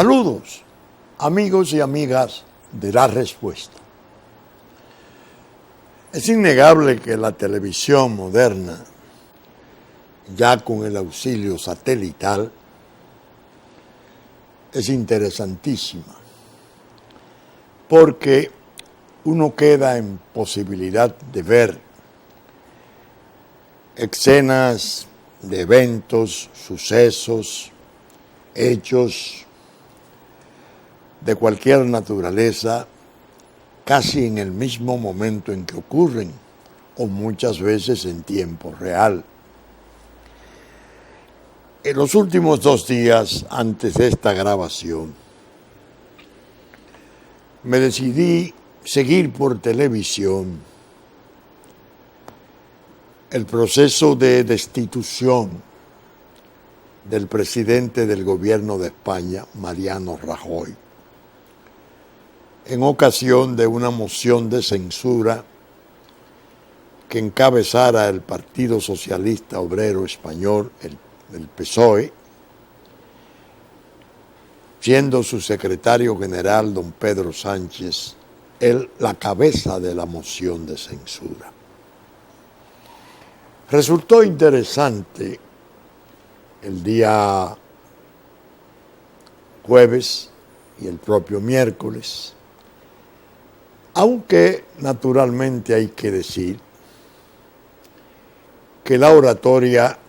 Saludos, amigos y amigas de La Respuesta. Es innegable que la televisión moderna, ya con el auxilio satelital, es interesantísima, porque uno queda en posibilidad de ver escenas de eventos, sucesos, hechos de cualquier naturaleza, casi en el mismo momento en que ocurren, o muchas veces en tiempo real. En los últimos 2 días antes de esta grabación, me decidí seguir por televisión el proceso de destitución del presidente del gobierno de España, Mariano Rajoy, en ocasión de una moción de censura que encabezara el Partido Socialista Obrero Español, el PSOE, siendo su secretario general, don Pedro Sánchez, él la cabeza de la moción de censura. Resultó interesante el día jueves y el propio miércoles, aunque naturalmente hay que decir que la oratoria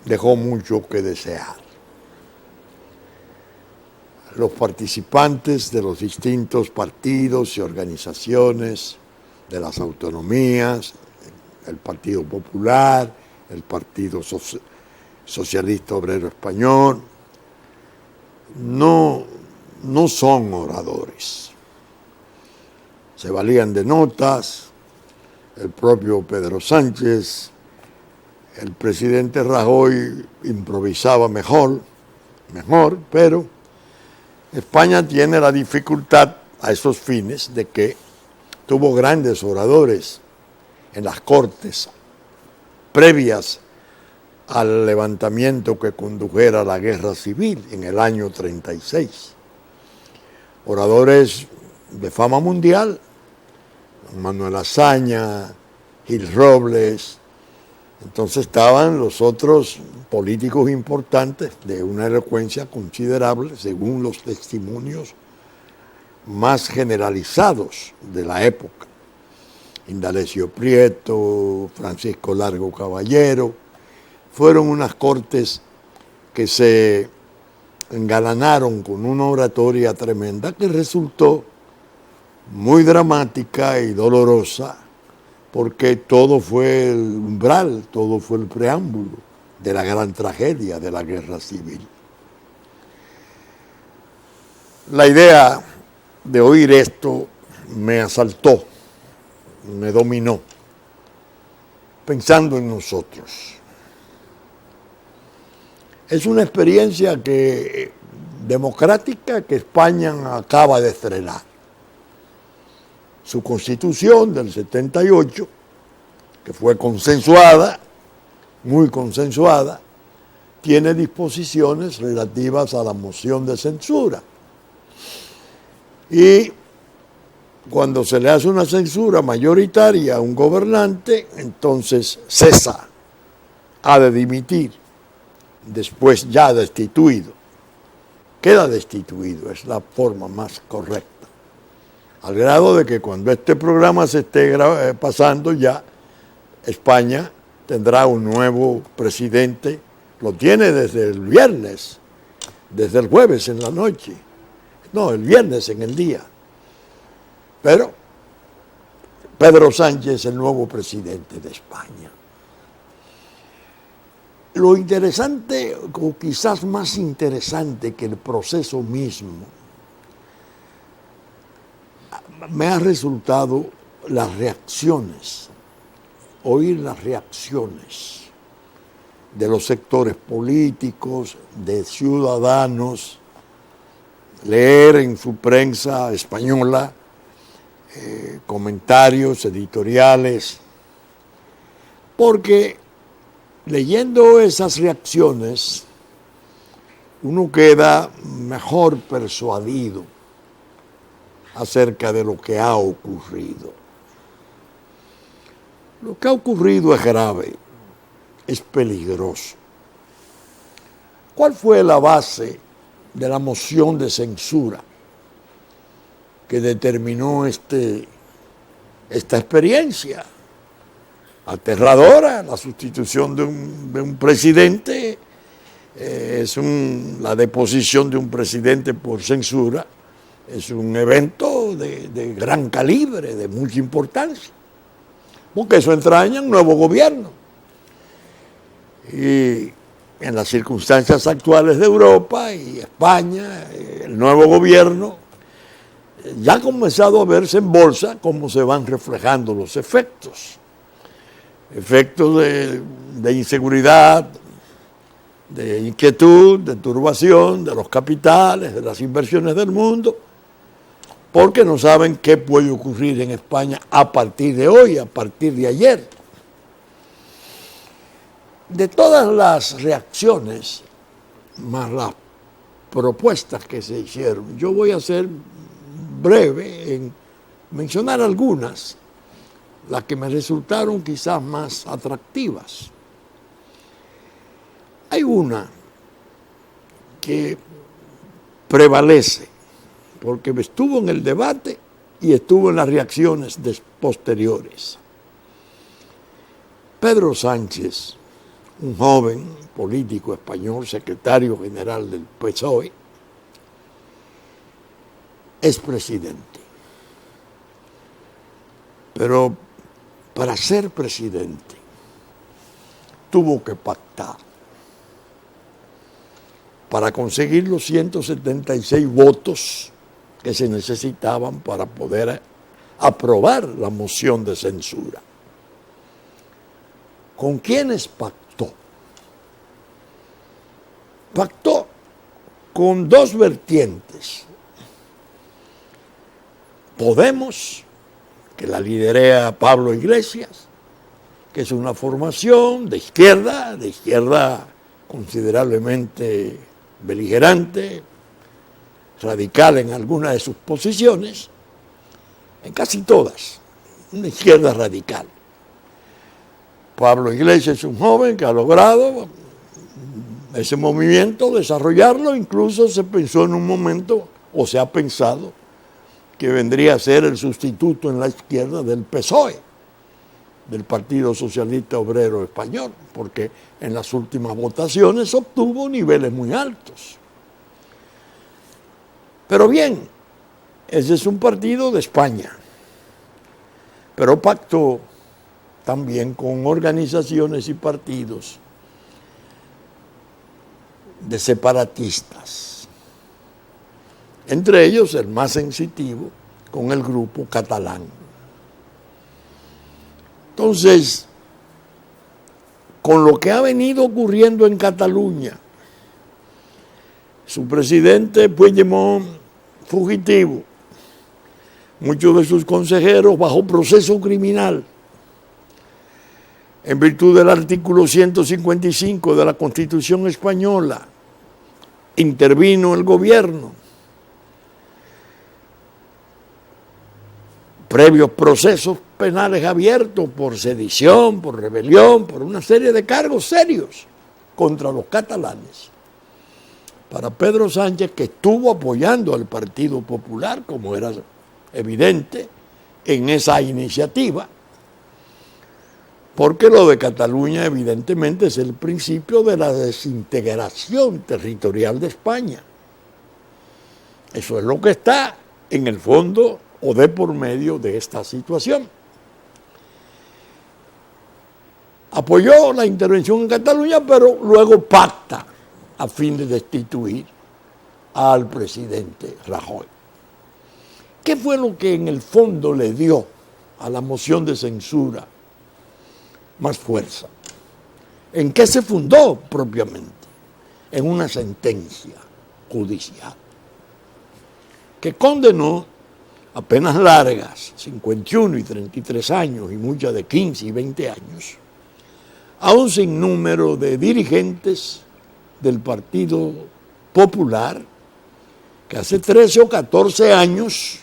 dejó mucho que desear. Los participantes de los distintos partidos y organizaciones, de las autonomías, el Partido Popular, el Partido Socialista Obrero Español, no son oradores. Se valían de notas, el propio Pedro Sánchez, el presidente Rajoy improvisaba mejor, pero España tiene la dificultad a esos fines de que tuvo grandes oradores en las Cortes previas al levantamiento que condujera a la guerra civil en el año 36. Oradores de fama mundial, Manuel Azaña, Gil Robles. Entonces estaban los otros políticos importantes de una elocuencia considerable, según los testimonios más generalizados de la época. Indalecio Prieto, Francisco Largo Caballero, fueron unas cortes que se engalanaron con una oratoria tremenda que resultó muy dramática y dolorosa, porque todo fue el umbral, todo fue el preámbulo de la gran tragedia de la guerra civil. La idea de oír esto me asaltó, me dominó, pensando en nosotros. Es una experiencia democrática que España acaba de estrenar. Su constitución del 78, que fue consensuada, muy consensuada, tiene disposiciones relativas a la moción de censura. Y cuando se le hace una censura mayoritaria a un gobernante, entonces cesa, ha de dimitir, después ya destituido. Queda destituido, es la forma más correcta. Al grado de que cuando este programa se esté pasando ya, España tendrá un nuevo presidente, lo tiene desde el viernes, desde el jueves en la noche, no, el viernes en el día. Pero Pedro Sánchez es el nuevo presidente de España. Lo interesante, o quizás más interesante que el proceso mismo, me ha resultado las reacciones, oír las reacciones de los sectores políticos, de ciudadanos, leer en su prensa española comentarios editoriales, porque leyendo esas reacciones uno queda mejor persuadido acerca de lo que ha ocurrido. Lo que ha ocurrido es grave, es peligroso. ¿Cuál fue la base de la moción de censura que determinó esta experiencia aterradora? La sustitución de un presidente la deposición de un presidente por censura es un evento de gran calibre, de mucha importancia, porque eso entraña un nuevo gobierno. Y en las circunstancias actuales de Europa y España, el nuevo gobierno ya ha comenzado a verse en bolsa cómo se van reflejando los efectos de inseguridad, de inquietud, de turbación de los capitales, de las inversiones del mundo, porque no saben qué puede ocurrir en España a partir de hoy, a partir de ayer. De todas las reacciones, más las propuestas que se hicieron, yo voy a ser breve en mencionar algunas, las que me resultaron quizás más atractivas. Hay una que prevalece, porque estuvo en el debate y estuvo en las reacciones posteriores. Pedro Sánchez, un joven político español, secretario general del PSOE, es presidente. Pero para ser presidente tuvo que pactar para conseguir los 176 votos que se necesitaban para poder aprobar la moción de censura. ¿Con quiénes pactó? Pactó con dos vertientes. Podemos, que la liderea Pablo Iglesias, que es una formación de izquierda considerablemente beligerante, radical en algunas de sus posiciones, en casi todas, una izquierda radical. Pablo Iglesias es un joven que ha logrado ese movimiento, desarrollarlo, incluso se pensó en un momento, o se ha pensado, que vendría a ser el sustituto en la izquierda del PSOE, del Partido Socialista Obrero Español, porque en las últimas votaciones obtuvo niveles muy altos. Pero bien, ese es un partido de España, pero pactó también con organizaciones y partidos de separatistas, entre ellos el más sensitivo con el grupo catalán. Entonces, con lo que ha venido ocurriendo en Cataluña, su presidente Puigdemont fugitivo, muchos de sus consejeros bajo proceso criminal, en virtud del artículo 155 de la Constitución española, intervino el gobierno, previos procesos penales abiertos por sedición, por rebelión, por una serie de cargos serios contra los catalanes. Para Pedro Sánchez, que estuvo apoyando al Partido Popular, como era evidente, en esa iniciativa, porque lo de Cataluña evidentemente es el principio de la desintegración territorial de España. Eso es lo que está en el fondo o de por medio de esta situación. Apoyó la intervención en Cataluña, pero luego pacta a fin de destituir al presidente Rajoy. ¿Qué fue lo que en el fondo le dio a la moción de censura más fuerza? ¿En qué se fundó propiamente? En una sentencia judicial que condenó a penas largas, 51 y 33 años y muchas de 15 y 20 años, a un sinnúmero de dirigentes del Partido Popular, que hace 13 o 14 años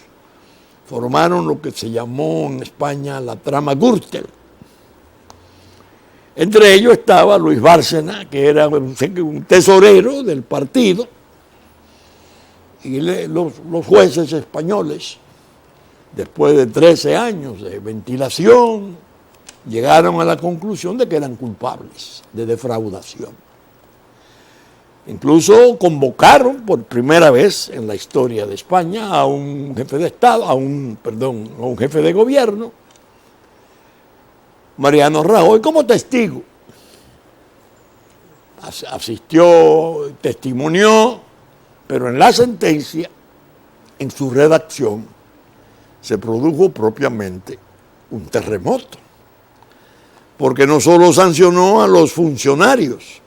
formaron lo que se llamó en España la trama Gürtel. Entre ellos estaba Luis Bárcena, que era un tesorero del partido, y los jueces españoles, después de 13 años de ventilación, llegaron a la conclusión de que eran culpables de defraudación. Incluso convocaron por primera vez en la historia de España a un jefe de Estado, a un jefe de gobierno, Mariano Rajoy, como testigo. Asistió, testimonió, pero en la sentencia, en su redacción, se produjo propiamente un terremoto, porque no solo sancionó a los funcionarios,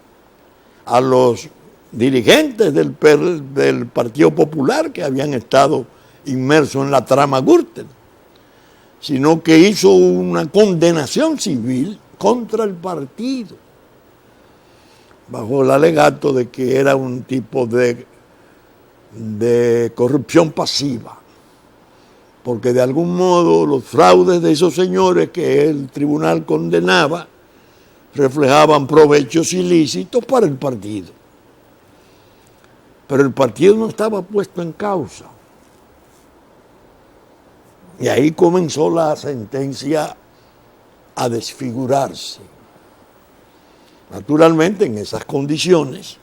a los dirigentes del Partido Popular que habían estado inmersos en la trama Gürtel, sino que hizo una condenación civil contra el partido, bajo el alegato de que era un tipo de corrupción pasiva, porque de algún modo los fraudes de esos señores que el tribunal condenaba reflejaban provechos ilícitos para el partido. Pero el partido no estaba puesto en causa. Y ahí comenzó la sentencia a desfigurarse. Naturalmente, en esas condiciones,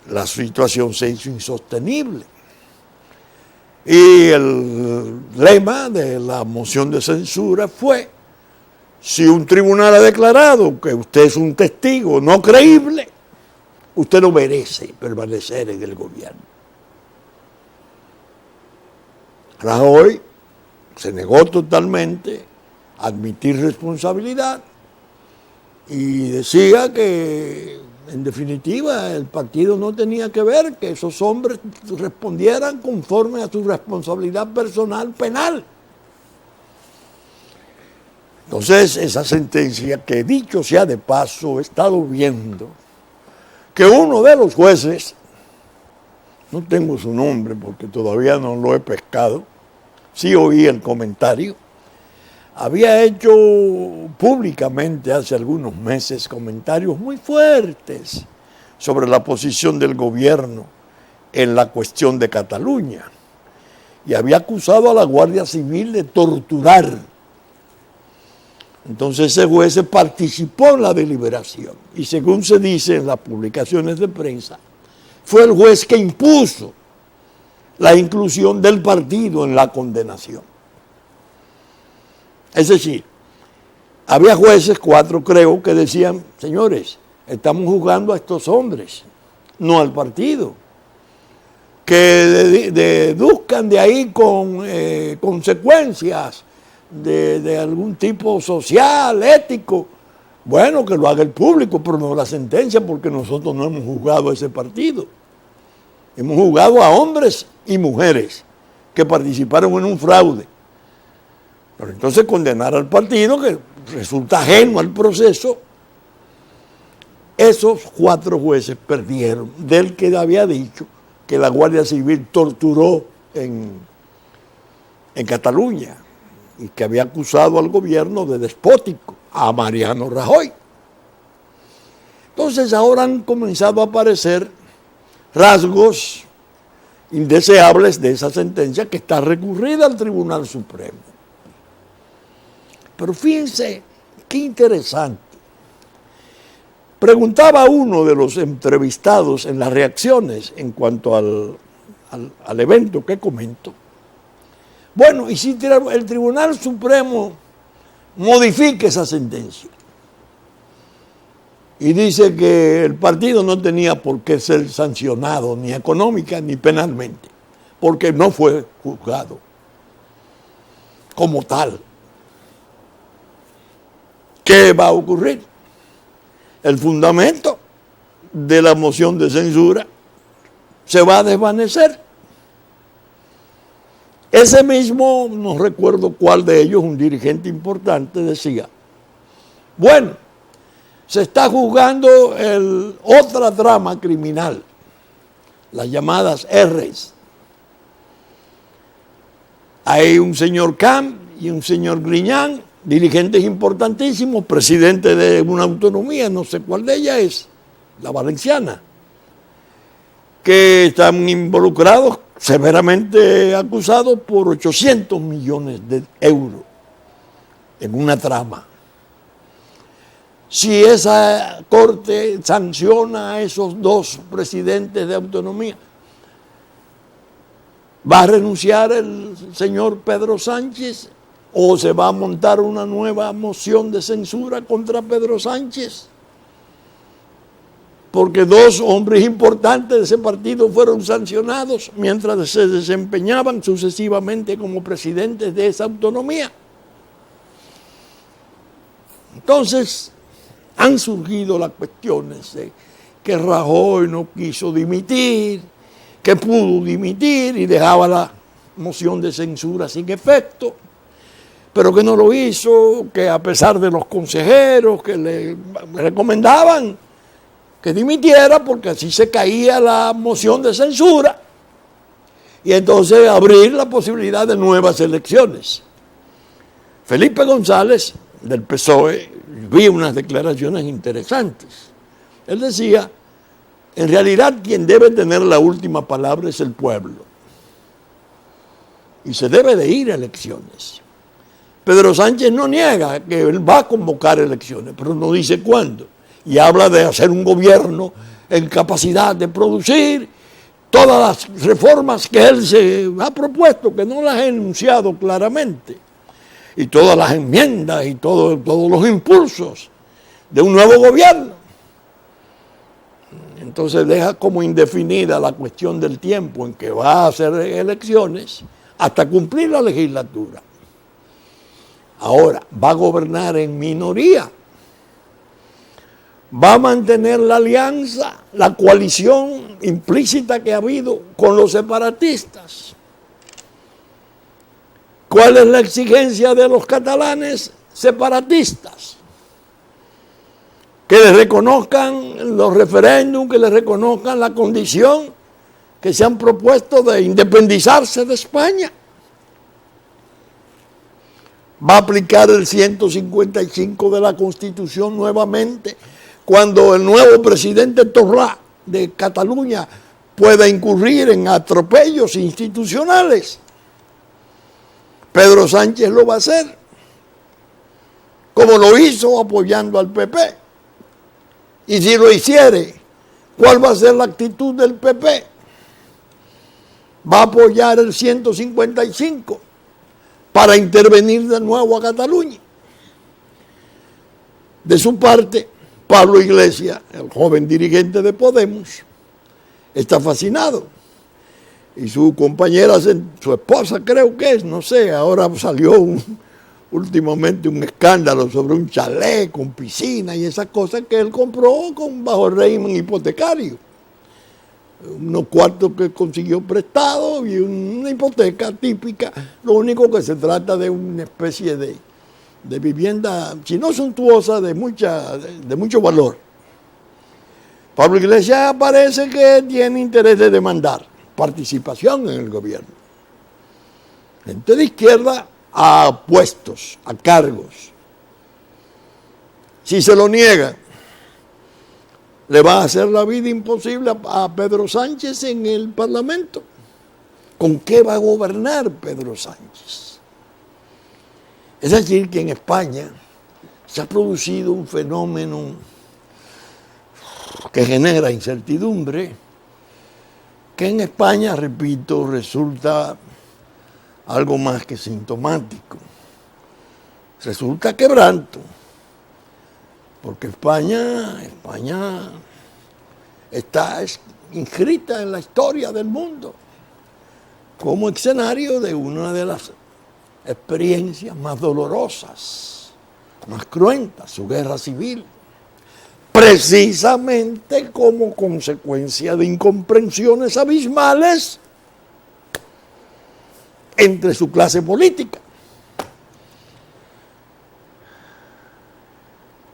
la situación se hizo insostenible. Y el lema de la moción de censura fue: si un tribunal ha declarado que usted es un testigo no creíble, usted no merece permanecer en el gobierno. Rajoy se negó totalmente a admitir responsabilidad y decía que, en definitiva, el partido no tenía que ver, que esos hombres respondieran conforme a su responsabilidad personal penal. Entonces, esa sentencia, que dicho sea de paso, he estado viendo que uno de los jueces, no tengo su nombre porque todavía no lo he pescado, sí oí el comentario, había hecho públicamente hace algunos meses comentarios muy fuertes sobre la posición del gobierno en la cuestión de Cataluña, y había acusado a la Guardia Civil de torturar. Entonces ese juez participó en la deliberación y, según se dice en las publicaciones de prensa, fue el juez que impuso la inclusión del partido en la condenación. Es decir, había jueces, 4 creo, que decían: señores, estamos juzgando a estos hombres, no al partido. Que deduzcan de ahí con consecuencias de algún tipo social, ético. Bueno, que lo haga el público, pero no la sentencia, porque nosotros no hemos juzgado a ese partido. Hemos juzgado a hombres y mujeres que participaron en un fraude. Pero entonces condenar al partido, que resulta ajeno al proceso, esos 4 jueces perdieron, del que había dicho que la Guardia Civil torturó en Cataluña y que había acusado al gobierno de despótico, a Mariano Rajoy. Entonces ahora han comenzado a aparecer rasgos indeseables de esa sentencia, que está recurrida al Tribunal Supremo. Pero fíjense qué interesante. Preguntaba uno de los entrevistados en las reacciones en cuanto al evento que comento: bueno, ¿y si el Tribunal Supremo modifica esa sentencia? Y dice que el partido no tenía por qué ser sancionado ni económica ni penalmente, porque no fue juzgado como tal. ¿Qué va a ocurrir? El fundamento de la moción de censura se va a desvanecer. Ese mismo, no recuerdo cuál de ellos, un dirigente importante, decía: bueno, se está juzgando otra trama criminal, las llamadas R's. Hay un señor Camp y un señor Griñán, dirigentes importantísimos, presidente de una autonomía, no sé cuál de ellas es, la valenciana, que están involucrados, severamente acusados por 800 millones de euros en una trama. Si esa corte sanciona a esos dos presidentes de autonomía, ¿va a renunciar el señor Pedro Sánchez o se va a montar una nueva moción de censura contra Pedro Sánchez? Porque dos hombres importantes de ese partido fueron sancionados mientras se desempeñaban sucesivamente como presidentes de esa autonomía. Entonces, han surgido las cuestiones de que Rajoy no quiso dimitir, que pudo dimitir y dejaba la moción de censura sin efecto, pero que no lo hizo, que a pesar de los consejeros que le recomendaban que dimitiera porque así se caía la moción de censura y entonces abrir la posibilidad de nuevas elecciones. Felipe González, del PSOE, vi unas declaraciones interesantes. Él decía, en realidad quien debe tener la última palabra es el pueblo y se debe de ir a elecciones. Pedro Sánchez no niega que él va a convocar elecciones, pero no dice cuándo. Y habla de hacer un gobierno en capacidad de producir todas las reformas que él se ha propuesto, que no las ha enunciado claramente, y todas las enmiendas y todos los impulsos de un nuevo gobierno. Entonces deja como indefinida la cuestión del tiempo en que va a hacer elecciones hasta cumplir la legislatura. Ahora, va a gobernar en minoría. Va a mantener la alianza, la coalición implícita que ha habido con los separatistas. ¿Cuál es la exigencia de los catalanes separatistas? Que les reconozcan los referéndums, que les reconozcan la condición que se han propuesto de independizarse de España. Va a aplicar el 155 de la Constitución nuevamente, cuando el nuevo presidente Torra de Cataluña pueda incurrir en atropellos institucionales. Pedro Sánchez lo va a hacer, como lo hizo apoyando al PP. Y si lo hiciere, ¿cuál va a ser la actitud del PP? Va a apoyar el 155 para intervenir de nuevo a Cataluña. De su parte, Pablo Iglesias, el joven dirigente de Podemos, está fascinado. Y su compañera, su esposa creo que es, no sé, ahora salió últimamente un escándalo sobre un chalet con piscina y esas cosas que él compró bajo el régimen hipotecario. Unos cuartos que consiguió prestados y una hipoteca típica. Lo único que se trata de una especie de vivienda, si no suntuosa, de mucho valor. Pablo Iglesias parece que tiene interés de demandar participación en el gobierno. Gente de izquierda a puestos, a cargos. Si se lo niega, le va a hacer la vida imposible a Pedro Sánchez en el Parlamento. ¿Con qué va a gobernar Pedro Sánchez? Es decir, que en España se ha producido un fenómeno que genera incertidumbre, que en España, repito, resulta algo más que sintomático. Resulta quebranto, porque España está inscrita en la historia del mundo como escenario de una de las experiencias más dolorosas, más cruentas, su guerra civil, precisamente como consecuencia de incomprensiones abismales entre su clase política.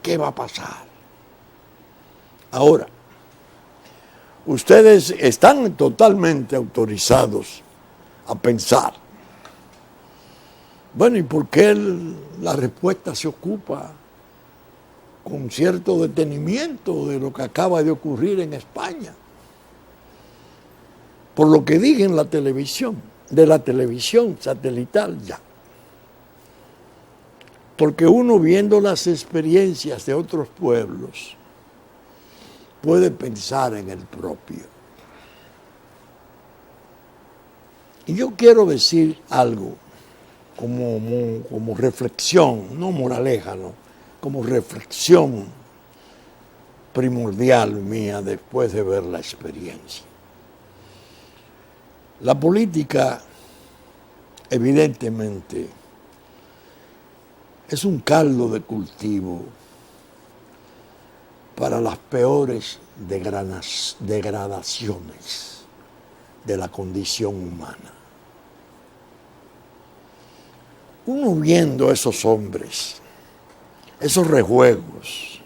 ¿Qué va a pasar? Ahora, ustedes están totalmente autorizados a pensar. Bueno, ¿y por qué la respuesta se ocupa con cierto detenimiento de lo que acaba de ocurrir en España? Por lo que dije en la televisión, de la televisión satelital ya. Porque uno viendo las experiencias de otros pueblos puede pensar en el propio. Y yo quiero decir algo como reflexión, no moraleja, no, como reflexión primordial mía después de ver la experiencia. La política, evidentemente, es un caldo de cultivo para las peores degradaciones de la condición humana. Uno viendo a esos hombres, esos rejuegos,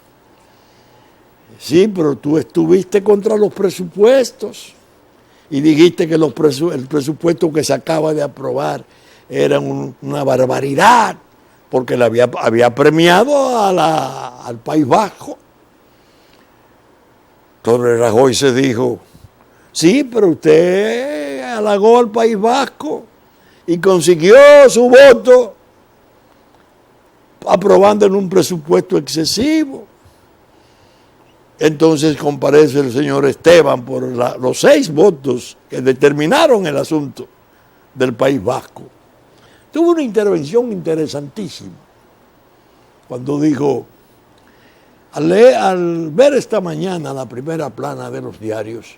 sí, pero tú estuviste contra los presupuestos y dijiste que el presupuesto que se acaba de aprobar era una barbaridad, porque le había premiado al País Vasco. Entonces Rajoy se dijo, sí, pero usted halagó al País Vasco y consiguió su voto aprobando en un presupuesto excesivo. Entonces comparece el señor Esteban por los 6 votos que determinaron el asunto del País Vasco. Tuvo una intervención interesantísima cuando dijo, al ver esta mañana la primera plana de los diarios,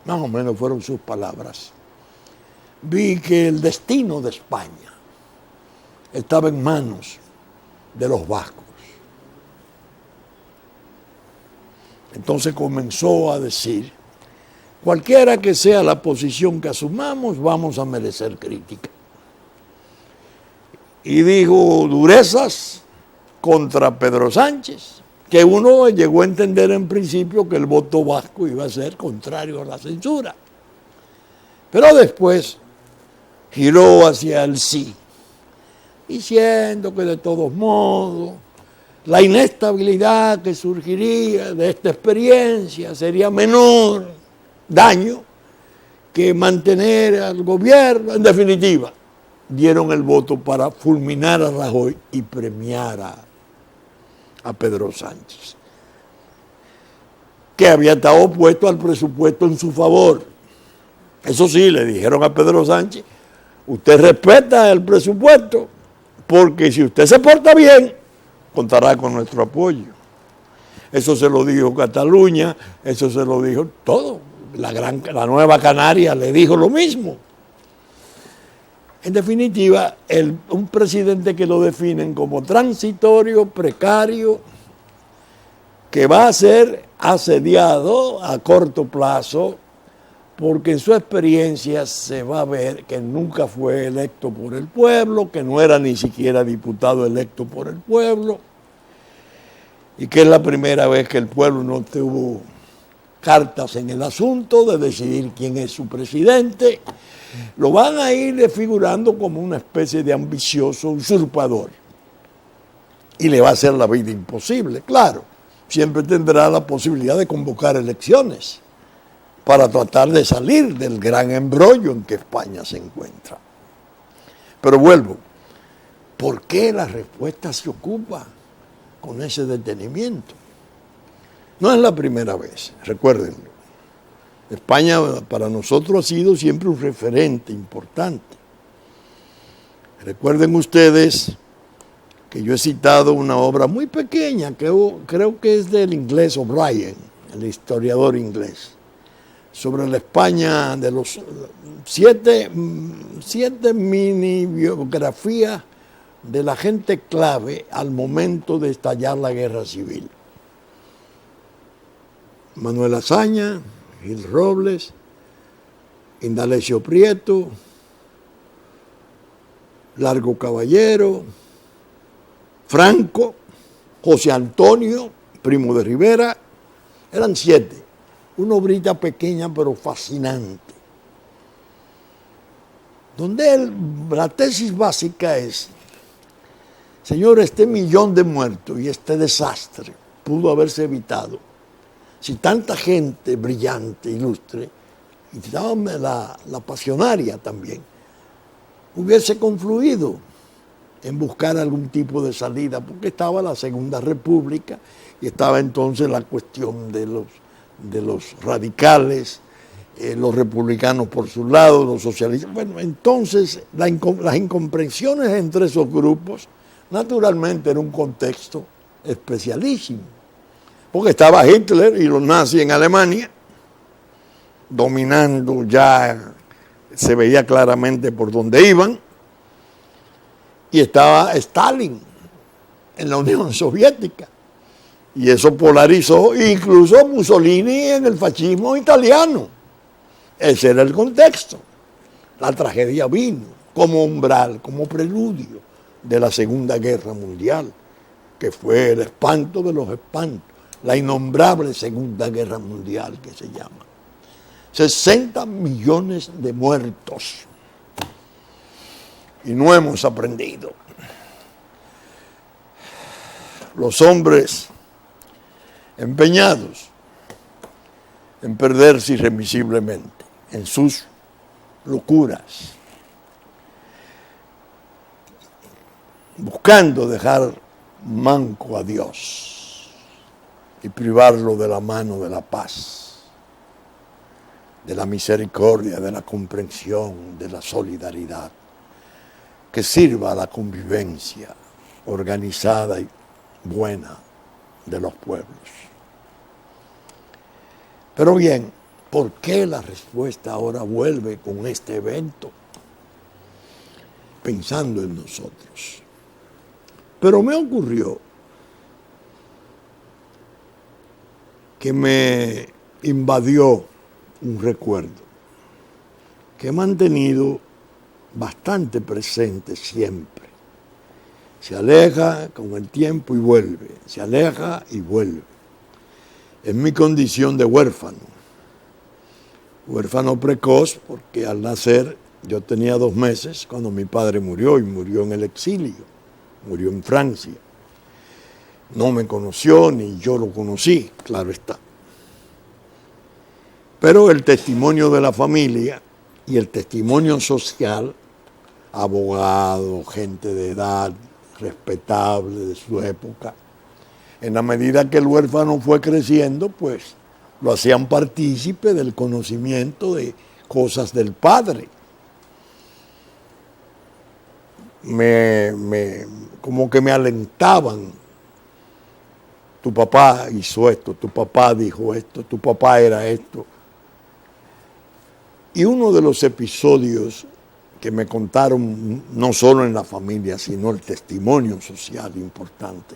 más o menos fueron sus palabras, vi que el destino de España estaba en manos de los vascos. Entonces comenzó a decir, cualquiera que sea la posición que asumamos, vamos a merecer crítica. Y dijo durezas contra Pedro Sánchez, que uno llegó a entender en principio que el voto vasco iba a ser contrario a la censura. Pero después giró hacia el sí, diciendo que de todos modos la inestabilidad que surgiría de esta experiencia sería menor daño que mantener al gobierno. En definitiva, dieron el voto para fulminar a Rajoy y premiar a Pedro Sánchez, que había estado opuesto al presupuesto en su favor. Eso sí, le dijeron a Pedro Sánchez, usted respeta el presupuesto, porque si usted se porta bien, contará con nuestro apoyo. Eso se lo dijo Cataluña, eso se lo dijo todo. La Nueva Canaria le dijo lo mismo. En definitiva, un presidente que lo definen como transitorio, precario, que va a ser asediado a corto plazo, porque en su experiencia se va a ver que nunca fue electo por el pueblo, que no era ni siquiera diputado electo por el pueblo, y que es la primera vez que el pueblo no tuvo cartas en el asunto de decidir quién es su presidente. Lo van a ir desfigurando como una especie de ambicioso usurpador. Y le va a hacer la vida imposible, claro. Siempre tendrá la posibilidad de convocar elecciones para tratar de salir del gran embrollo en que España se encuentra. Pero vuelvo, ¿por qué la respuesta se ocupa con ese detenimiento? No es la primera vez, recuérdenlo. España para nosotros ha sido siempre un referente importante. Recuerden ustedes que yo he citado una obra muy pequeña, que creo que es del inglés O'Brien, el historiador inglés, sobre la España de los 7 mini biografías de la gente clave al momento de estallar la guerra civil. Manuel Azaña, Gil Robles, Indalecio Prieto, Largo Caballero, Franco, José Antonio, primo de Rivera, eran 7. una obrita pequeña pero fascinante, donde la tesis básica es, señor, este millón de muertos y este desastre pudo haberse evitado si tanta gente brillante, ilustre, y la pasionaria también, hubiese confluido en buscar algún tipo de salida, porque estaba la Segunda República y estaba entonces la cuestión de los radicales, los republicanos por su lado, los socialistas. Bueno, entonces las incomprensiones entre esos grupos, naturalmente era un contexto especialísimo, porque estaba Hitler y los nazis en Alemania, dominando, ya se veía claramente por dónde iban, y estaba Stalin en la Unión Soviética, y eso polarizó, incluso Mussolini en el fascismo italiano. Ese era el contexto. La tragedia vino como umbral, como preludio de la Segunda Guerra Mundial, que fue el espanto de los espantos, la innombrable Segunda Guerra Mundial que se llama. 60 millones de muertos. Y no hemos aprendido. Los hombres empeñados en perderse irremisiblemente en sus locuras, buscando dejar manco a Dios y privarlo de la mano de la paz, de la misericordia, de la comprensión, de la solidaridad, que sirva a la convivencia organizada y buena de los pueblos. Pero bien, ¿por qué la respuesta ahora vuelve con este evento? Pensando en nosotros. Pero me ocurrió que me invadió un recuerdo que he mantenido bastante presente siempre. Se aleja con el tiempo y vuelve, se aleja y vuelve. Es mi condición de huérfano. Huérfano precoz porque al nacer yo tenía 2 meses cuando mi padre murió, y murió en el exilio, murió en Francia. No me conoció ni yo lo conocí, claro está. Pero el testimonio de la familia y el testimonio social, abogados, gente de edad respetable de su época, en la medida que el huérfano fue creciendo, pues lo hacían partícipe del conocimiento de cosas del padre. Como que me alentaban. Tu papá hizo esto, tu papá dijo esto, tu papá era esto. Y uno de los episodios que me contaron, no solo en la familia, sino el testimonio social importante,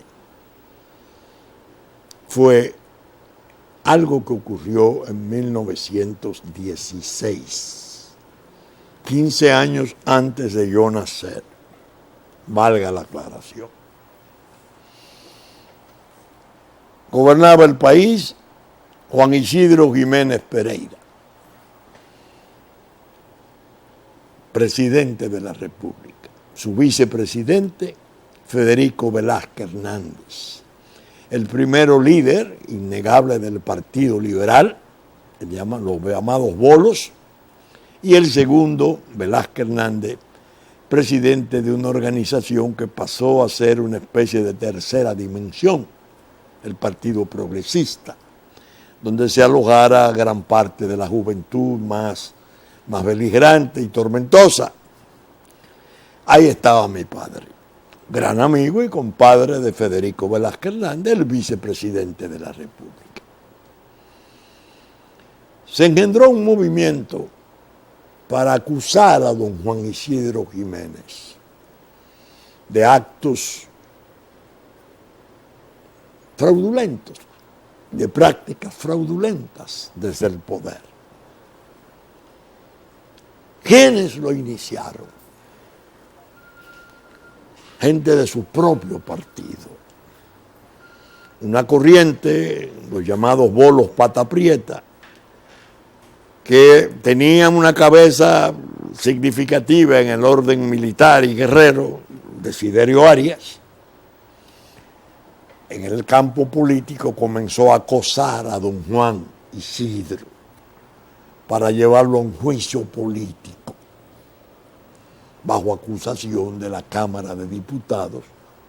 fue algo que ocurrió en 1916, 15 años antes de yo nacer, valga la aclaración. Gobernaba el país Juan Isidro Jiménez Pereira, presidente de la República. Su vicepresidente, Federico Velázquez Hernández. El primero líder innegable del Partido Liberal, los llamados bolos, y el segundo, Velázquez Hernández, presidente de una organización que pasó a ser una especie de tercera dimensión, el Partido Progresista, donde se alojara gran parte de la juventud más beligerante y tormentosa. Ahí estaba mi padre, gran amigo y compadre de Federico Velázquez Hernández, el vicepresidente de la República. Se engendró un movimiento para acusar a don Juan Isidro Jiménez de actos fraudulentos, de prácticas fraudulentas desde el poder. ¿Quiénes lo iniciaron? Gente de su propio partido. Una corriente, los llamados bolos pata prieta, que tenían una cabeza significativa en el orden militar y guerrero, Desiderio Arias, en el campo político comenzó a acosar a don Juan Isidro para llevarlo a un juicio político bajo acusación de la Cámara de Diputados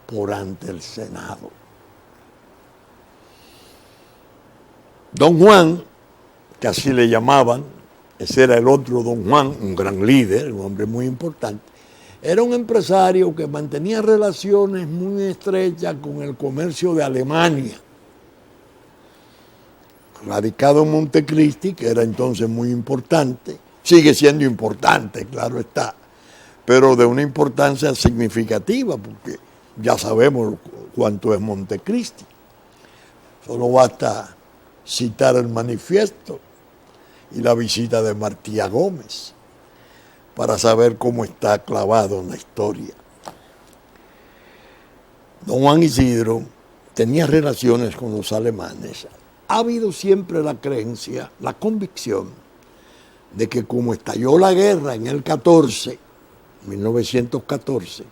por ante el Senado. Don Juan, que así le llamaban, ese era el otro don Juan, un gran líder, un hombre muy importante, era un empresario que mantenía relaciones muy estrechas con el comercio de Alemania, radicado en Montecristi, que era entonces muy importante, sigue siendo importante, claro está, pero de una importancia significativa, porque ya sabemos cuánto es Montecristi. Solo basta citar el manifiesto y la visita de Martí a Gómez para saber cómo está clavado en la historia. Don Juan Isidro tenía relaciones con los alemanes. Ha habido siempre la creencia, la convicción, de que como estalló la guerra en el 1914,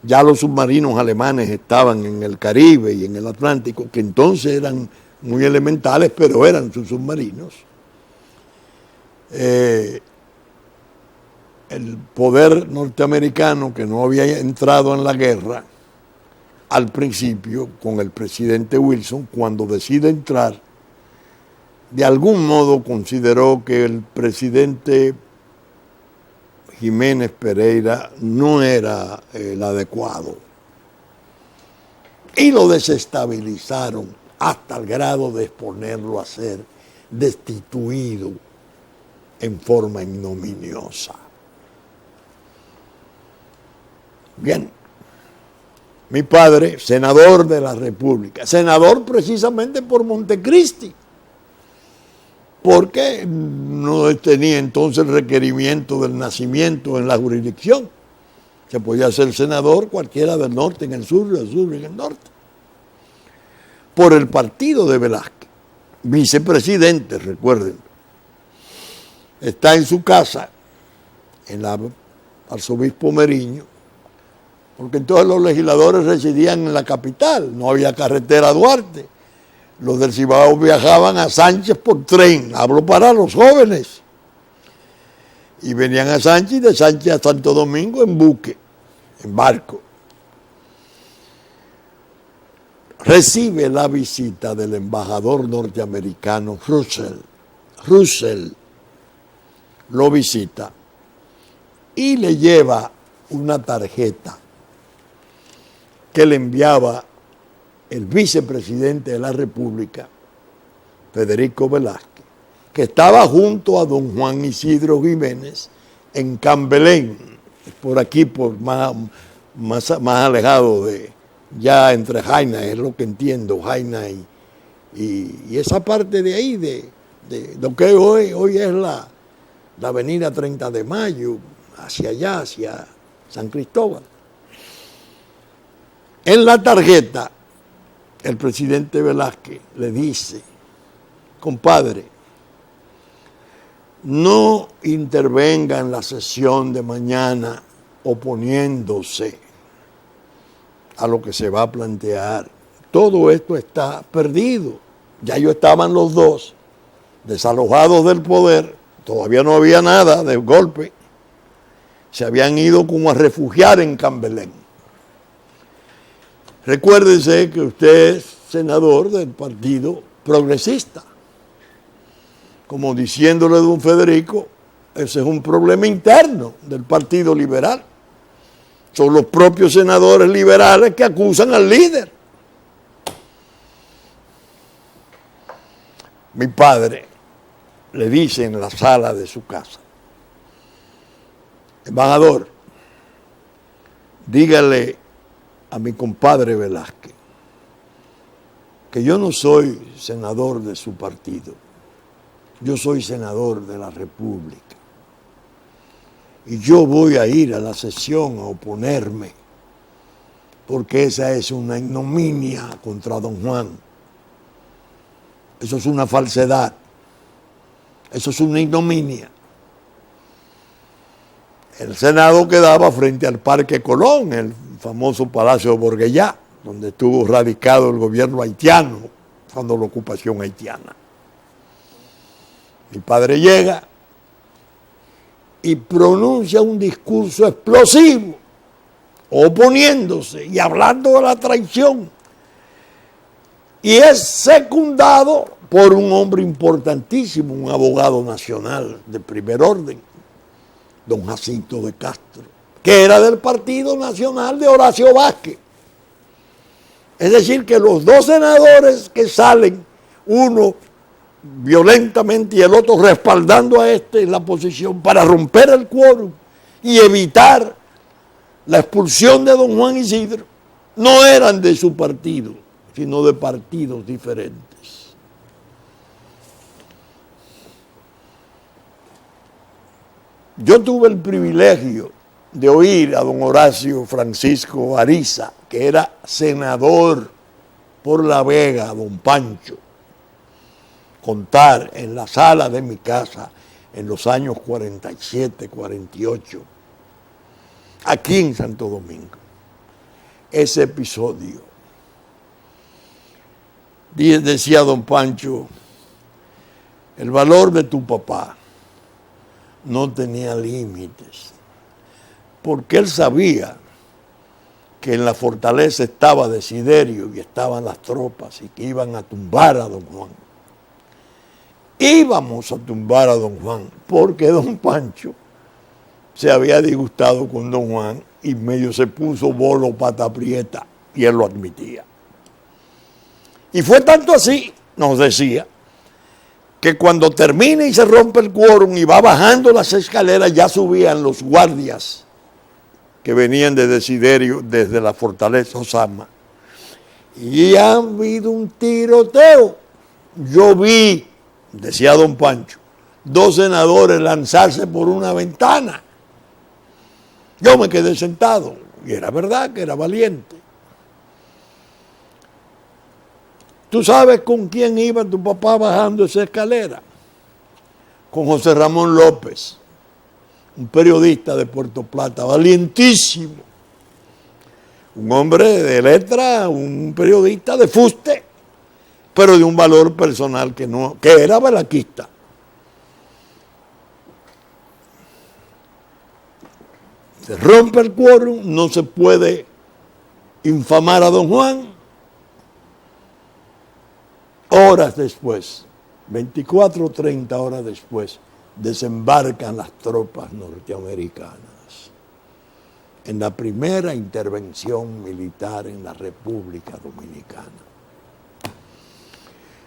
ya los submarinos alemanes estaban en el Caribe y en el Atlántico, que entonces eran muy elementales, pero eran sus submarinos. El poder norteamericano, que no había entrado en la guerra al principio con el presidente Wilson, cuando decide entrar, de algún modo consideró que el presidente Jiménez Pereira no era el adecuado y lo desestabilizaron hasta el grado de exponerlo a ser destituido en forma ignominiosa. Bien, mi padre, senador de la República, senador precisamente por Montecristi, porque no tenía entonces el requerimiento del nacimiento en la jurisdicción. Se podía ser senador cualquiera del norte, en el sur, del sur, en el norte. Por el partido de Velázquez, vicepresidente, recuerden. Está en su casa, en la Arzobispo Meriño, porque entonces los legisladores residían en la capital, no había carretera a Duarte. Los del Cibao viajaban a Sánchez por tren, hablo para los jóvenes. Y venían a Sánchez y de Sánchez a Santo Domingo en buque, en barco. Recibe la visita del embajador norteamericano Russell. Russell lo visita y le lleva una tarjeta que le enviaba el vicepresidente de la República, Federico Velázquez, que estaba junto a don Juan Isidro Jiménez en Cambelén, por aquí, por más alejado de, ya entre Jaina, es lo que entiendo, Jaina y esa parte de ahí, de lo que hoy es la avenida 30 de Mayo, hacia allá, hacia San Cristóbal. En la tarjeta, el presidente Velázquez le dice: compadre, no intervenga en la sesión de mañana oponiéndose a lo que se va a plantear. Todo esto está perdido. Ya ellos estaban los dos desalojados del poder, todavía no había nada de golpe. Se habían ido como a refugiar en Cambelén. Recuérdese que usted es senador del Partido Progresista. Como diciéndole a don Federico, ese es un problema interno del Partido Liberal. Son los propios senadores liberales que acusan al líder. Mi padre le dice en la sala de su casa: embajador, dígale a mi compadre Velázquez que yo no soy senador de su partido, yo soy senador de la República. Y yo voy a ir a la sesión a oponerme, porque esa es una ignominia contra don Juan. Eso es una falsedad. Eso es una ignominia. El Senado quedaba frente al Parque Colón, el famoso Palacio de Borguellá, donde estuvo radicado el gobierno haitiano cuando la ocupación haitiana. Mi padre llega y pronuncia un discurso explosivo, oponiéndose y hablando de la traición. Y es secundado por un hombre importantísimo, un abogado nacional de primer orden, don Jacinto de Castro, que era del Partido Nacional de Horacio Vázquez. Es decir, que los dos senadores que salen, uno violentamente y el otro respaldando a este en la posición para romper el quórum y evitar la expulsión de don Juan Isidro, no eran de su partido, sino de partidos diferentes. Yo tuve el privilegio de oír a don Horacio Francisco Ariza, que era senador por La Vega, don Pancho, contar en la sala de mi casa en los años 47, 48, aquí en Santo Domingo, ese episodio. Decía don Pancho, el valor de tu papá no tenía límites, porque él sabía que en la fortaleza estaba Desiderio y estaban las tropas y que iban a tumbar a don Juan. Íbamos a tumbar a don Juan, porque don Pancho se había disgustado con don Juan y medio se puso bolo pata prieta, y él lo admitía. Y fue tanto así, nos decía, que cuando termina y se rompe el quórum y va bajando las escaleras, ya subían los guardias que venían de Desiderio desde la fortaleza Osama. Y ha habido un tiroteo. Yo vi, decía don Pancho, 2 senadores lanzarse por una ventana. Yo me quedé sentado, y era verdad que era valiente. ¿Tú sabes con quién iba tu papá bajando esa escalera? Con José Ramón López, un periodista de Puerto Plata, valientísimo. Un hombre de letra, un periodista de fuste, pero de un valor personal que era balaquista. Se rompe el quórum, no se puede infamar a don Juan. Horas después, 24 o 30 horas después, desembarcan las tropas norteamericanas en la primera intervención militar en la República Dominicana.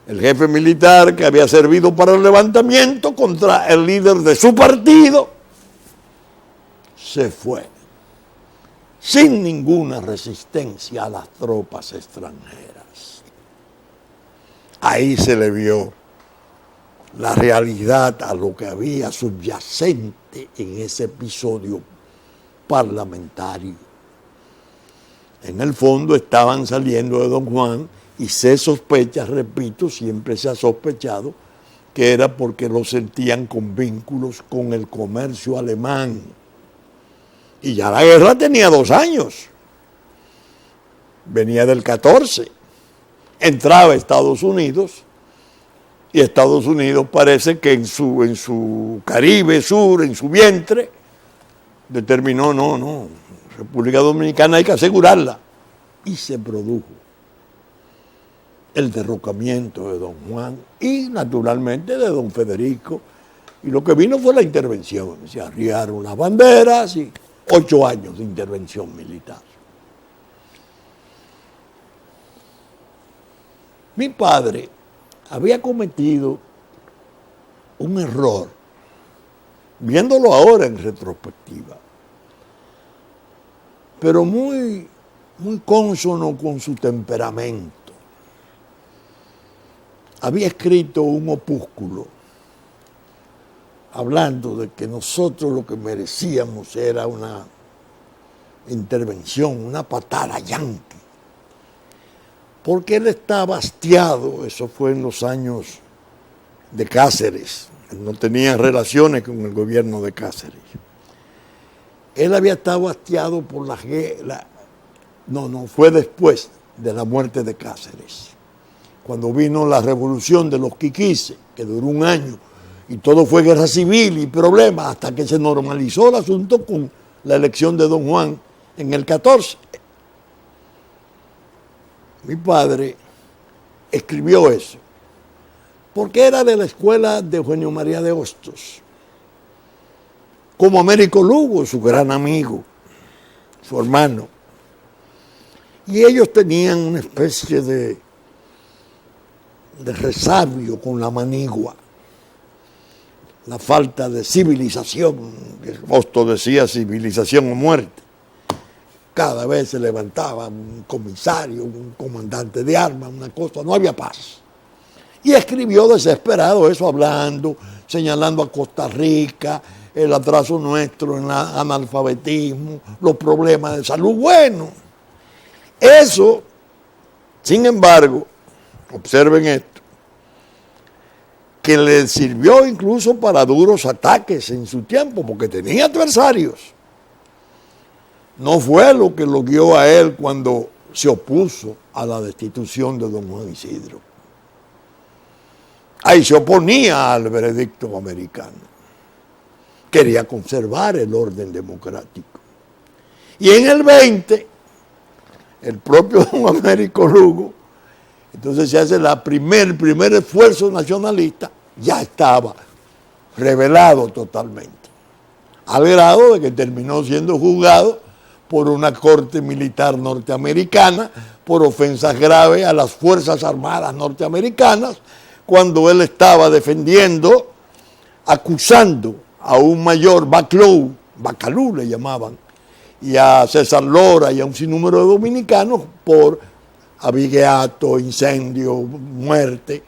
El jefe militar que había servido para el levantamiento contra el líder de su partido se fue sin ninguna resistencia a las tropas extranjeras. Ahí se le vio la realidad a lo que había subyacente en ese episodio parlamentario. En el fondo estaban saliendo de don Juan y se sospecha, repito, siempre se ha sospechado que era porque lo sentían con vínculos con el comercio alemán. Y ya la guerra tenía 2 años. Venía del 14. Entraba a Estados Unidos y Estados Unidos parece que en su Caribe Sur, en su vientre, determinó, no, República Dominicana hay que asegurarla. Y se produjo el derrocamiento de don Juan y naturalmente de don Federico. Y lo que vino fue la intervención. Se arriaron las banderas y 8 años de intervención militar. Mi padre había cometido un error, viéndolo ahora en retrospectiva, pero muy cónsono con su temperamento. Había escrito un opúsculo hablando de que nosotros lo que merecíamos era una intervención, una patada yanqui. Porque él estaba hastiado, eso fue en los años de Cáceres, Él no tenía relaciones con el gobierno de Cáceres. Él había estado hastiado por fue después de la muerte de Cáceres, cuando vino la revolución de los quiquices, que duró un año, y todo fue guerra civil y problemas, hasta que se normalizó el asunto con la elección de Don Juan en el 14. Mi padre escribió eso, porque era de la escuela de Eugenio María de Hostos, como Américo Lugo, su gran amigo, su hermano. Y ellos tenían una especie de resabio con la manigua, la falta de civilización. Hostos decía civilización o muerte. Cada vez se levantaba un comisario, un comandante de armas, una cosa, no había paz. Y escribió desesperado eso, hablando, señalando a Costa Rica, el atraso nuestro en el analfabetismo, los problemas de salud. Bueno, eso, sin embargo, observen esto, que le sirvió incluso para duros ataques en su tiempo, porque tenía adversarios. No fue lo que lo guió a él cuando se opuso a la destitución de don Juan Isidro. Ahí se oponía al veredicto americano. Quería conservar el orden democrático. Y en el 20, el propio don Américo Lugo, entonces se hace el primer esfuerzo nacionalista, ya estaba revelado totalmente, al grado de que terminó siendo juzgado por una corte militar norteamericana por ofensas graves a las Fuerzas Armadas norteamericanas, cuando él estaba defendiendo, acusando a un mayor Bacalú le llamaban, y a César Lora y a un sinnúmero de dominicanos por abigeato, incendio, muerte.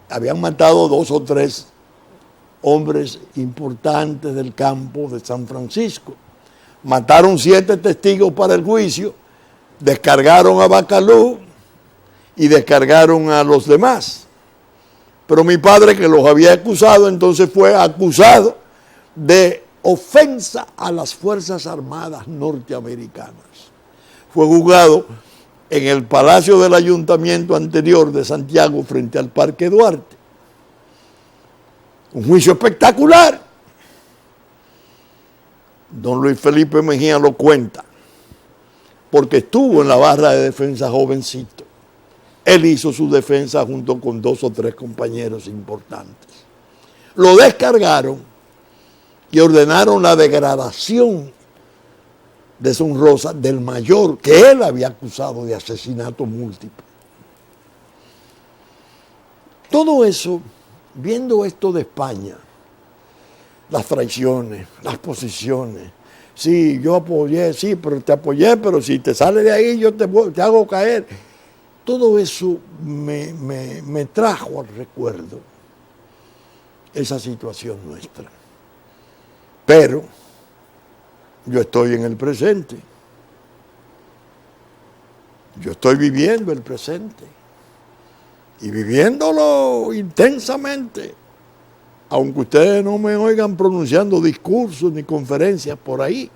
Habían matado 2 o 3 hombres importantes del campo de San Francisco. Mataron 7 testigos para el juicio, descargaron a Bacalú y descargaron a los demás. Pero mi padre, que los había acusado, entonces fue acusado de ofensa a las Fuerzas Armadas norteamericanas. Fue juzgado en el Palacio del Ayuntamiento anterior de Santiago, frente al Parque Duarte. Un juicio espectacular. Don Luis Felipe Mejía lo cuenta, porque estuvo en la barra de defensa jovencito. Él hizo su defensa junto con 2 o 3 compañeros importantes. Lo descargaron y ordenaron la degradación deshonrosa del mayor que él había acusado de asesinato múltiple. Todo eso, viendo esto de España, las traiciones, las posiciones, sí, yo apoyé, sí, pero te apoyé, pero si te sale de ahí yo te hago caer. Todo eso me trajo al recuerdo esa situación nuestra. Pero yo estoy en el presente. Yo estoy viviendo el presente. Y viviéndolo intensamente. Aunque ustedes no me oigan pronunciando discursos ni conferencias por ahí.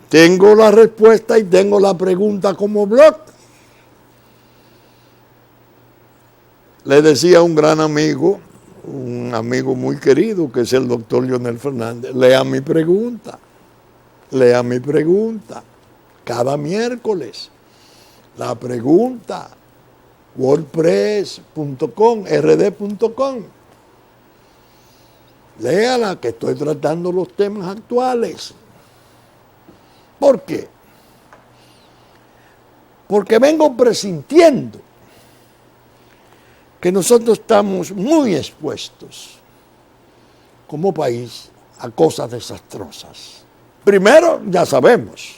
Tengo la respuesta y tengo la pregunta como blog. Le decía a un gran amigo, un amigo muy querido, que es el doctor Leonel Fernández, lea mi pregunta, cada miércoles, la pregunta, wordpress.com, rd.com, léala, que estoy tratando los temas actuales. ¿Por qué? Porque vengo presintiendo que nosotros estamos muy expuestos como país a cosas desastrosas. Primero, ya sabemos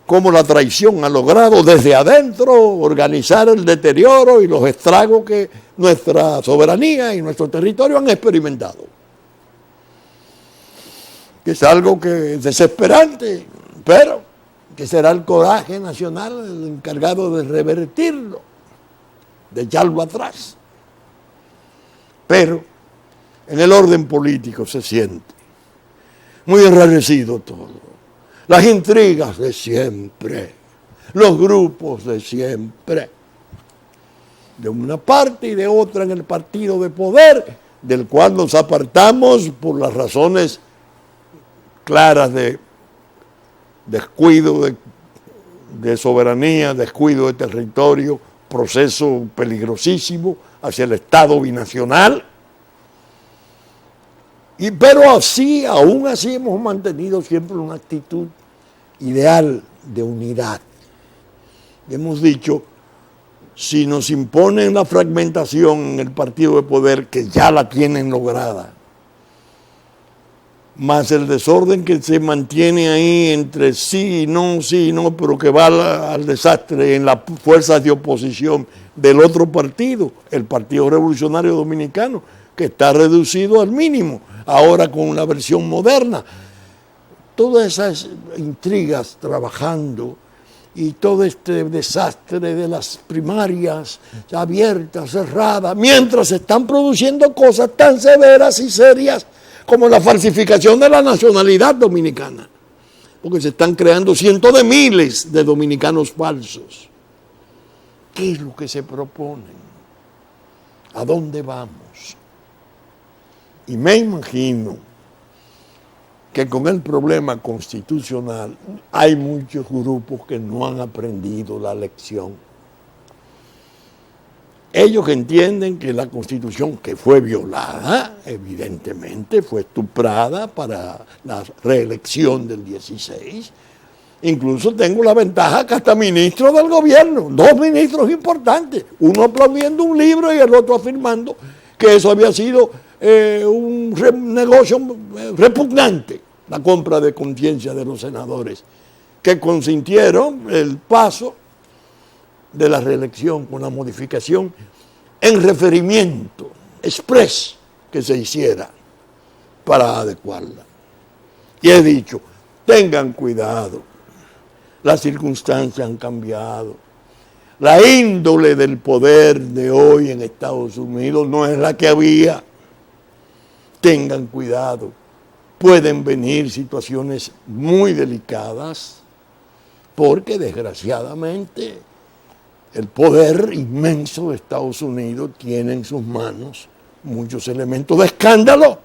cómo la traición ha logrado desde adentro organizar el deterioro y los estragos que nuestra soberanía y nuestro territorio han experimentado. Que es algo que es desesperante, pero que será el coraje nacional el encargado de revertirlo, de echarlo atrás. Pero en el orden político se siente. Muy enrarecido todo. Las intrigas de siempre, los grupos de siempre, de una parte y de otra en el partido de poder, del cual nos apartamos por las razones claras de descuido de soberanía, descuido de territorio, proceso peligrosísimo hacia el Estado binacional. Pero así, aún así hemos mantenido siempre una actitud ideal de unidad. Y hemos dicho, si nos imponen la fragmentación en el partido de poder, que ya la tienen lograda, más el desorden que se mantiene ahí entre sí y no, pero que va al desastre en las fuerzas de oposición del otro partido, el Partido Revolucionario Dominicano, que está reducido al mínimo, ahora con una versión moderna. Todas esas intrigas trabajando y todo este desastre de las primarias abiertas, cerradas, mientras se están produciendo cosas tan severas y serias como la falsificación de la nacionalidad dominicana, porque se están creando cientos de miles de dominicanos falsos. ¿Qué es lo que se proponen? ¿A dónde vamos? Y me imagino que con el problema constitucional hay muchos grupos que no han aprendido la lección. Ellos entienden que la Constitución, que fue violada, evidentemente, fue estuprada para la reelección del 16. Incluso tengo la ventaja que hasta ministros del gobierno, dos ministros importantes, uno aplaudiendo un libro y el otro afirmando que eso había sido un negocio repugnante, la compra de conciencia de los senadores, que consintieron el paso de la reelección con la modificación en referimiento express que se hiciera para adecuarla. Y he dicho, tengan cuidado, las circunstancias han cambiado, la índole del poder de hoy en Estados Unidos no es la que había. Tengan cuidado, pueden venir situaciones muy delicadas porque desgraciadamente el poder inmenso de Estados Unidos tiene en sus manos muchos elementos de escándalo,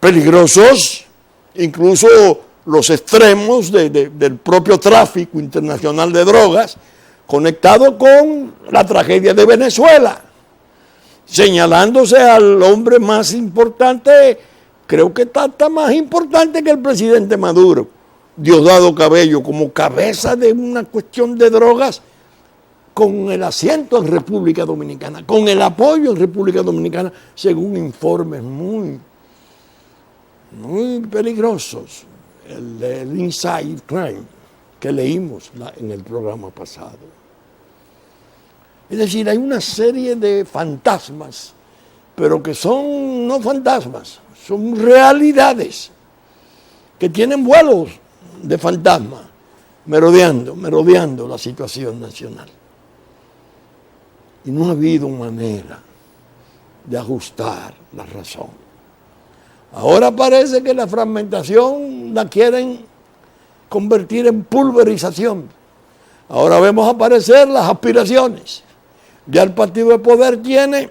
peligrosos, incluso los extremos del propio tráfico internacional de drogas, conectado con la tragedia de Venezuela, señalándose al hombre más importante, creo que está más importante que el presidente Maduro, Diosdado Cabello, como cabeza de una cuestión de drogas, con el asiento en República Dominicana, con el apoyo en República Dominicana, según informes muy peligrosos, el Inside Crime, que leímos en el programa pasado. Es decir, hay una serie de fantasmas, pero que son no fantasmas, son realidades, que tienen vuelos de fantasma, merodeando la situación nacional. Y no ha habido manera de ajustar la razón. Ahora parece que la fragmentación la quieren convertir en pulverización. Ahora vemos aparecer las aspiraciones. Ya el partido de poder tiene,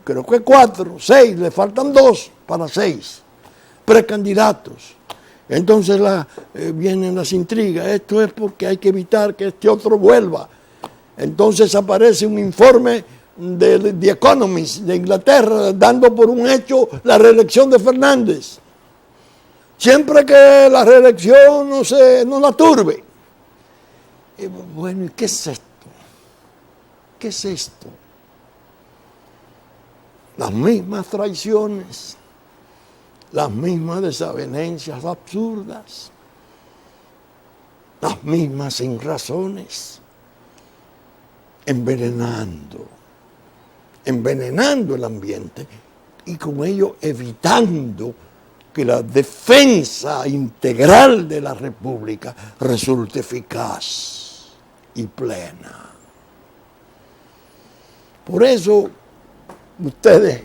creo que 4, 6, le faltan 2 para 6 precandidatos. Entonces vienen las intrigas. Esto es porque hay que evitar que este otro vuelva. Entonces aparece un informe de The Economist de Inglaterra dando por un hecho la reelección de Fernández. Siempre que la reelección no la turbe. Bueno, ¿y qué es esto? ¿Qué es esto? Las mismas traiciones, las mismas desavenencias absurdas, las mismas sinrazones. Envenenando el ambiente y con ello evitando que la defensa integral de la República resulte eficaz y plena. Por eso ustedes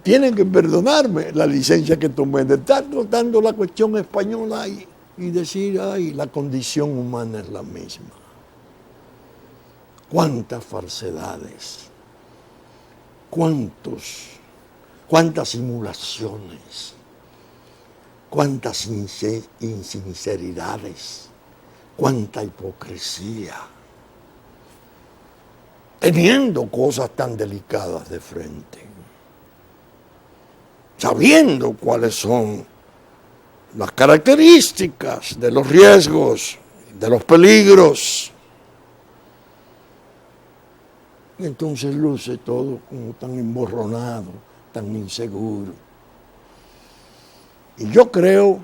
tienen que perdonarme la licencia que tomé de estar tratando la cuestión española y decir, ay, la condición humana es la misma. Cuántas falsedades, cuántas simulaciones, cuántas insinceridades, cuánta hipocresía, teniendo cosas tan delicadas de frente, sabiendo cuáles son las características de los riesgos, de los peligros. Y entonces luce todo como tan emborronado, tan inseguro. Y yo creo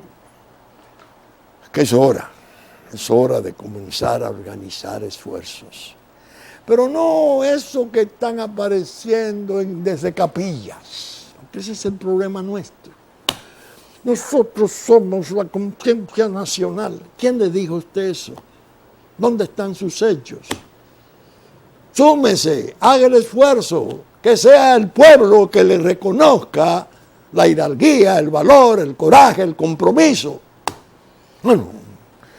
que es hora de comenzar a organizar esfuerzos. Pero no eso que están apareciendo desde capillas, porque ese es el problema nuestro. Nosotros somos la conciencia nacional. ¿Quién le dijo a usted eso? ¿Dónde están sus hechos? Súmese, haga el esfuerzo, que sea el pueblo que le reconozca la hidalguía, el valor, el coraje, el compromiso. Bueno,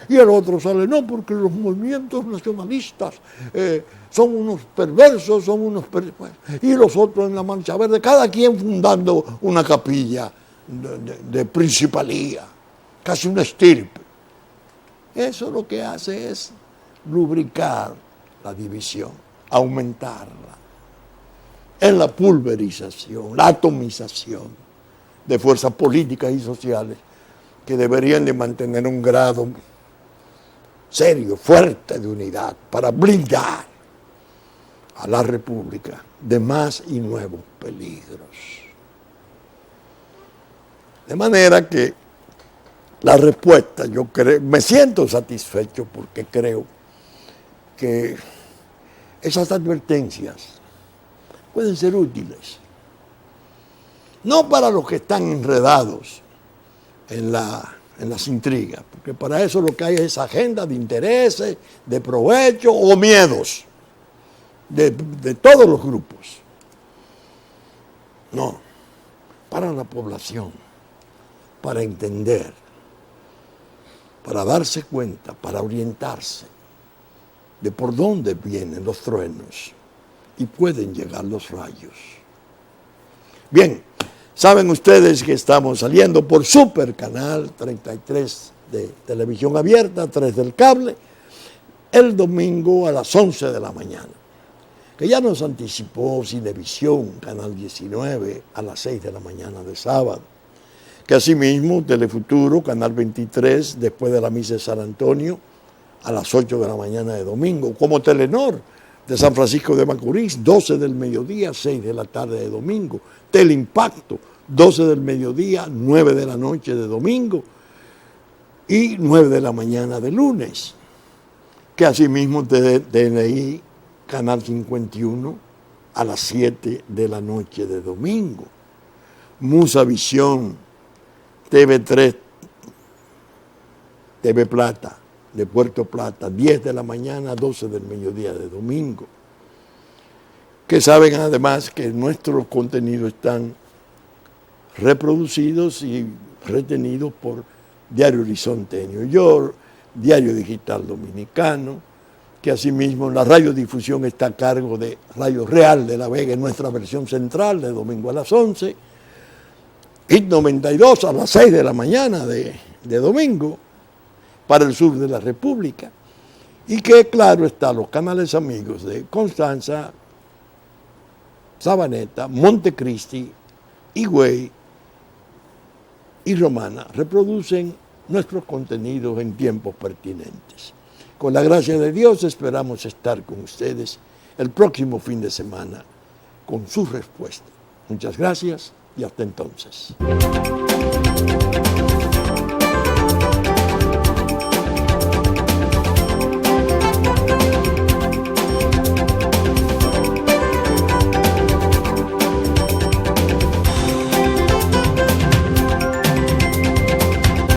y el otro sale, no, porque los movimientos nacionalistas son unos perversos, y los otros en la Mancha Verde, cada quien fundando una capilla de principalía, casi una estirpe. Eso lo que hace es lubricar la división, aumentarla, en la pulverización, la atomización de fuerzas políticas y sociales que deberían de mantener un grado serio, fuerte de unidad para blindar a la República de más y nuevos peligros. De manera que la respuesta, yo creo, me siento satisfecho porque creo que esas advertencias pueden ser útiles. No para los que están enredados en las intrigas, porque para eso lo que hay es agenda de intereses, de provecho o miedos de todos los grupos. No, para la población, para entender, para darse cuenta, para orientarse de por dónde vienen los truenos y pueden llegar los rayos. Bien, saben ustedes que estamos saliendo por Super Canal 33 de televisión abierta, 3 del cable, el domingo a las 11 de la mañana, que ya nos anticipó Cinevisión, Canal 19, a las 6 de la mañana de sábado, que asimismo Telefuturo, Canal 23, después de la misa de San Antonio, a las 8 de la mañana de domingo, como Telenor de San Francisco de Macorís, 12 del mediodía, 6 de la tarde de domingo, Teleimpacto, 12 del mediodía, 9 de la noche de domingo y 9 de la mañana de lunes, que asimismo TNI, Canal 51, a las 7 de la noche de domingo, Musavisión, TV3, TV Plata, de Puerto Plata, 10 de la mañana, 12 del mediodía de domingo, que saben además que nuestros contenidos están reproducidos y retenidos por Diario Horizonte New York, Diario Digital Dominicano, que asimismo la radiodifusión está a cargo de Radio Real de la Vega, en nuestra versión central, de domingo a las 11, HIT 92 a las 6 de la mañana de domingo, para el sur de la República, y que claro está, los canales amigos de Constanza, Sabaneta, Montecristi, Higüey y Romana reproducen nuestros contenidos en tiempos pertinentes. Con la gracia de Dios esperamos estar con ustedes el próximo fin de semana con su respuesta. Muchas gracias y hasta entonces.